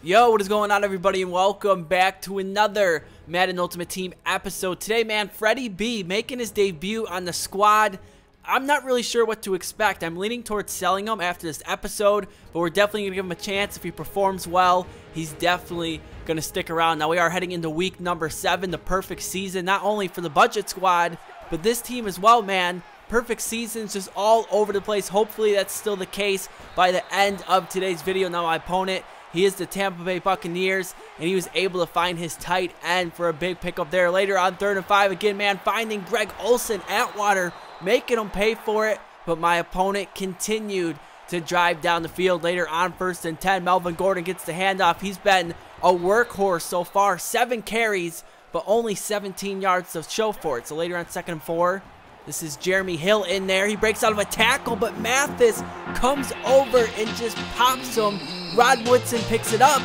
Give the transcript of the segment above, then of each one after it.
Yo, what is going on, everybody, and welcome back to another Madden Ultimate Team episode. Today, man, Freddie B making his debut on the squad. I'm not really sure what to expect. I'm leaning towards selling him after this episode, but we're definitely going to give him a chance. If he performs well, he's definitely going to stick around. Now, we are heading into week number 7, the perfect season, not only for the budget squad, but this team as well, man. Perfect seasons just all over the place. Hopefully, that's still the case by the end of today's video. Now, my opponent, he is the Tampa Bay Buccaneers, and he was able to find his tight end for a big pickup there. Later on 3rd and 5, again, man, finding Greg Olsen, Atwater, making him pay for it, but my opponent continued to drive down the field. Later on 1st and 10, Melvin Gordon gets the handoff. He's been a workhorse so far, 7 carries, but only 17 yards to show for it. So later on 2nd and 4, this is Jeremy Hill in there. He breaks out of a tackle, but Mathis comes over and just pops him. Rod Woodson picks it up,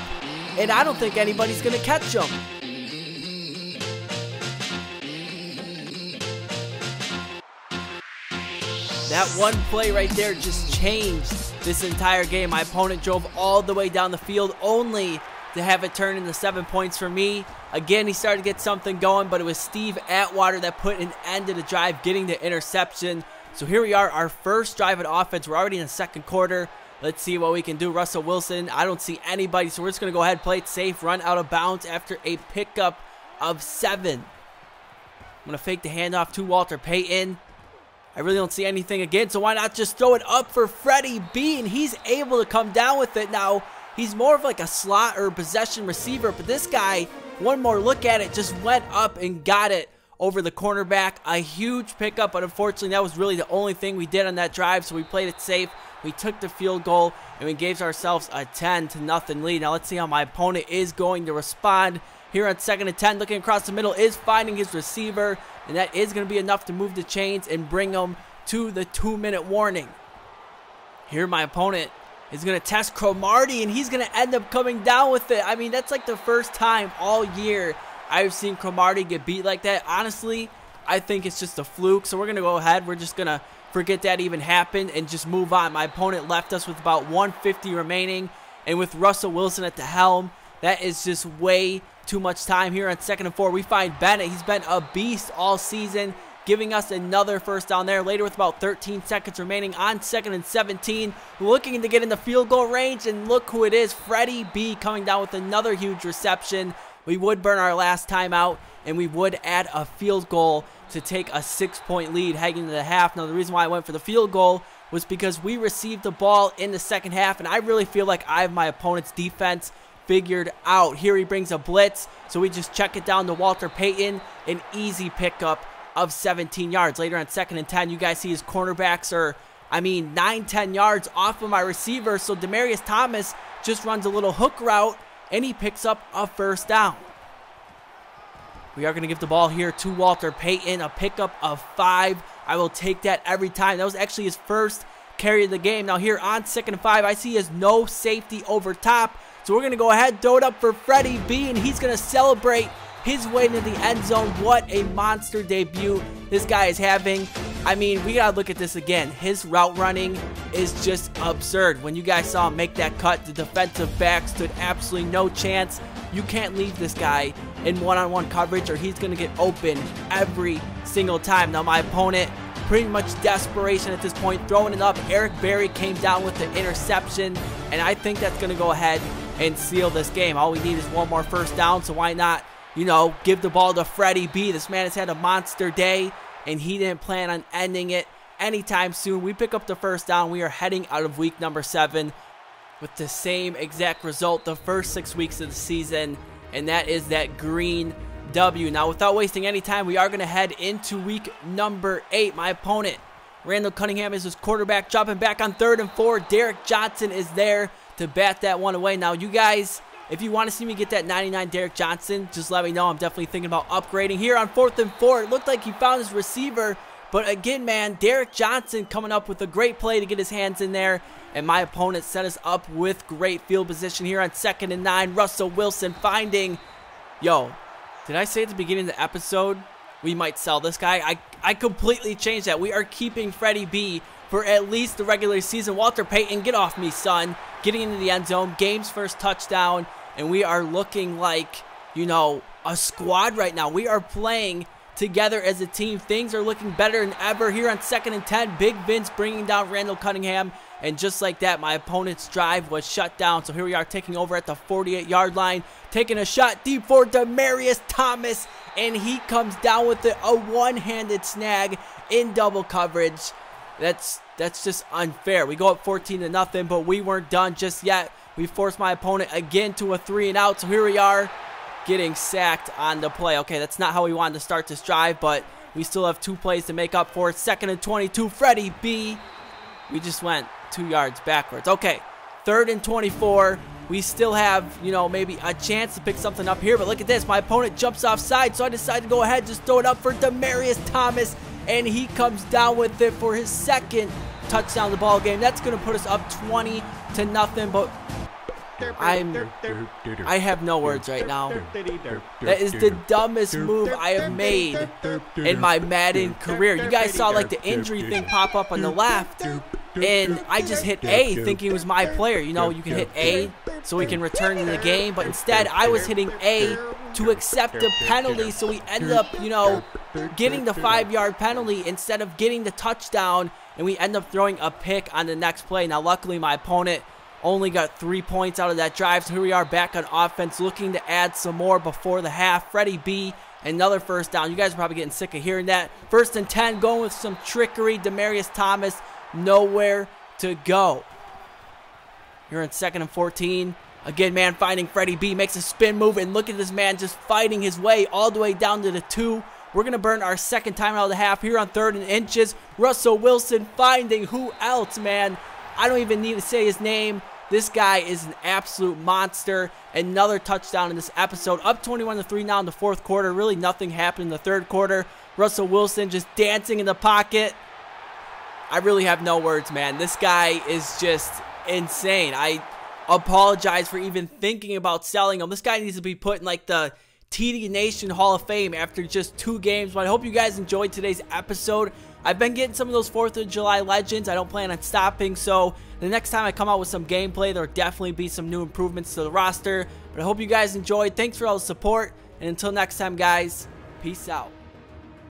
and I don't think anybody's going to catch him. That one play right there just changed this entire game. My opponent drove all the way down the field only to have it turn into 7 points for me. Again, he started to get something going, but it was Steve Atwater that put an end to the drive, getting the interception. So here we are, our first drive of offense. We're already in the second quarter. Let's see what we can do. Russell Wilson, I don't see anybody, so we're just going to go ahead, play it safe, run out of bounds after a pickup of 7. I'm going to fake the handoff to Walter Payton. I really don't see anything again, so why not just throw it up for Freddie B, and he's able to come down with it. Now, he's more of like a slot or possession receiver, but this guy, one more look at it, just went up and got it over the cornerback. A huge pickup, but unfortunately, that was really the only thing we did on that drive, so we played it safe. We took the field goal, and we gave ourselves a 10-0 lead. Now, let's see how my opponent is going to respond. Here on 2nd and 10, looking across the middle, is finding his receiver, and that is going to be enough to move the chains and bring him to the 2-minute warning. Here, my opponent is going to test Cromartie, and he's going to end up coming down with it. I mean, that's like the first time all year I've seen Cromartie get beat like that. Honestly, I think it's just a fluke, so we're going to go ahead. We're just going to forget that even happened and just move on. My opponent left us with about 150 remaining, and with Russell Wilson at the helm, that is just way too much time. Here on 2nd and 4, we find Bennett. He's been a beast all season, giving us another first down there. Later, with about 13 seconds remaining on 2nd and 17, looking to get in the field goal range, and look who it is, Freddie B coming down with another huge reception. We would burn our last timeout, and we would add a field goal to take a 6-point lead heading into the half. Now, the reason why I went for the field goal was because we received the ball in the second half, and I really feel like I have my opponent's defense figured out. Here he brings a blitz, so we just check it down to Walter Payton, an easy pickup of 17 yards. Later on 2nd and 10, you guys see his cornerbacks are, 9-10 yards off of my receiver, so Demaryius Thomas just runs a little hook route, and he picks up a first down. We are going to give the ball here to Walter Payton, a pickup of 5. I will take that every time. That was actually his first carry of the game. Now here on 2nd and 5, I see he has no safety over top, so we're going to go ahead, throw it up for Freddie B, and he's going to celebrate his way into the end zone. What a monster debut this guy is having. We got to look at this again. His route running is just absurd. When you guys saw him make that cut, the defensive back stood absolutely no chance. You can't leave this guy in one-on-one coverage, or he's going to get open every single time. Now, my opponent, pretty much desperation at this point, throwing it up. Eric Berry came down with the interception, and I think that's going to go ahead and seal this game. All we need is one more first down, so why not, give the ball to Freddie B. This man has had a monster day, and he didn't plan on ending it anytime soon. We pick up the first down. We are heading out of week number 7 with the same exact result the first 6 weeks of the season, and that is that green W. Now, without wasting any time, we are going to head into week number 8. My opponent, Randall Cunningham, is his quarterback, dropping back on 3rd and 4. Derek Johnson is there to bat that one away. Now, you guys, if you want to see me get that 99 Derek Johnson, just let me know. I'm definitely thinking about upgrading. Here on 4th and 4, it looked like he found his receiver, but again, man, Derek Johnson coming up with a great play to get his hands in there, and my opponent set us up with great field position. Here on 2nd and 9, Russell Wilson finding, did I say at the beginning of the episode we might sell this guy? I completely changed that. We are keeping Freddie B for at least the regular season. Walter Payton, get off me, son. getting into the end zone, game's first touchdown, and we are looking like, you know, a squad right now. We are playing together as a team. Things are looking better than ever here on 2nd and 10. Big Vince bringing down Randall Cunningham, and just like that, my opponent's drive was shut down. So here we are taking over at the 48-yard line, taking a shot deep for Demaryius Thomas, and he comes down with it, a one-handed snag in double coverage. That's just unfair. We go up 14-0, but we weren't done just yet. We forced my opponent again to a 3-and-out. So here we are, getting sacked on the play. Okay, that's not how we wanted to start this drive, but we still have 2 plays to make up for it. 2nd and 22, Freddie B. We just went 2 yards backwards. Okay, 3rd and 24. We still have, you know, maybe a chance to pick something up here, but look at this. My opponent jumps offside, so I decided to go ahead, just throw it up for Demaryius Thomas, and he comes down with it for his 2nd touchdown of the ball game. That's going to put us up 20-0, but I have no words right now. That is the dumbest move I have made in my Madden career. You guys saw like the injury thing pop up on the left, and I just hit A thinking it was my player. You know, you can hit A so we can return in the game, but instead I was hitting A to accept the penalty, so we ended up, you know, getting the 5-yard penalty instead of getting the touchdown, and we end up throwing a pick on the next play. Now luckily my opponent only got 3 points out of that drive, so here we are back on offense, looking to add some more before the half. Freddie B, another first down. You guys are probably getting sick of hearing that. 1st and 10, going with some trickery. Demaryius Thomas, nowhere to go. You're in 2nd and 14. Again, man, finding Freddie B, makes a spin move, and look at this man just fighting his way all the way down to the 2. We're going to burn our 2nd time out of the half here on 3rd and inches. Russell Wilson finding who else, man? I don't even need to say his name. This guy is an absolute monster. Another touchdown in this episode. Up 21-3 now in the 4th quarter. Really nothing happened in the 3rd quarter. Russell Wilson just dancing in the pocket. I really have no words, man. This guy is just insane. I apologize for even thinking about selling him. This guy needs to be put in like the TD Nation Hall of Fame after just 2 games. But I hope you guys enjoyed today's episode. I've been getting some of those 4th of July legends. I don't plan on stopping, so the next time I come out with some gameplay, there'll definitely be some new improvements to the roster. But I hope you guys enjoyed. Thanks for all the support, and until next time, guys, peace out.